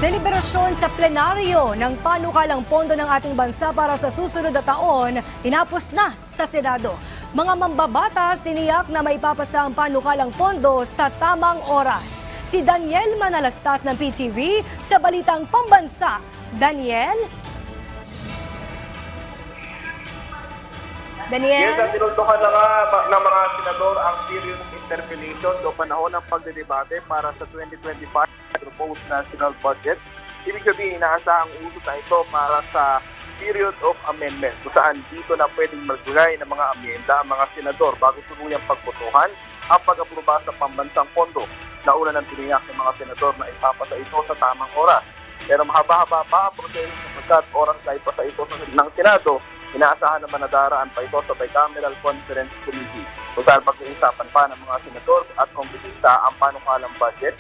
Deliberasyon sa plenaryo ng panukalang pondo ng ating bansa para sa susunod na taon, tinapos na sa Senado. Mga mambabatas tiniyak na maipapasa ang panukalang pondo sa tamang oras. Si Daniel Manalastas ng PTV sa Balitang Pambansa. Daniel? Yes, tinuldukan na nga ng mga senador ang period of interpellation o panahon ng pagdedebate para sa 2025 proposed national budget. Ibig sabihin, inaasahang uso na ito para sa period of amendment kung saan dito na pwedeng magbigay ng mga amyenda ang mga senador bago tuluyang pagbotohan ang pag-aproba sa pambansang pondo na una ng tiniyak ng mga senador na ipapasa ito sa tamang oras. Pero mahaba-haba pa ang proseso sapagkat oras na ipasa ito ng Senado. Inaasahan naman na daraan pa ito sa Bicameral Conference Committee kung saan pag-uusapan pa ng mga senador at kongresista ang panukalang budget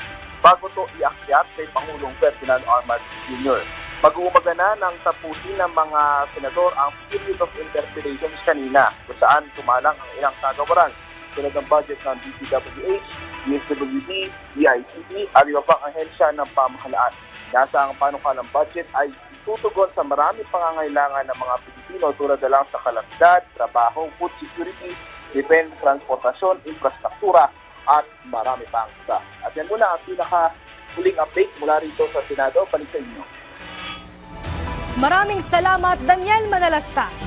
bago ito iakyat kay Pangulong Ferdinand R. Marcos Jr. Mag-uumaga na ng tapusin ng mga senador ang period of interpellations kanina kung saan tumalang ang ilang kagawaran tulad ng budget ng DPWH, DSWD, DICT at iba pang ahensya ng pamahalaan. Nasa ang panukalang budget ay tutugon sa marami pangangailangan ng mga Pilipino tulad na lang sa kalamidad, trabaho, food security, defense, transportasyon, infrastruktura at marami pang isa. At yan muna ang pinaka-huling update mula rito sa Senado. Balik sa inyo. Maraming salamat, Daniel Manalastas.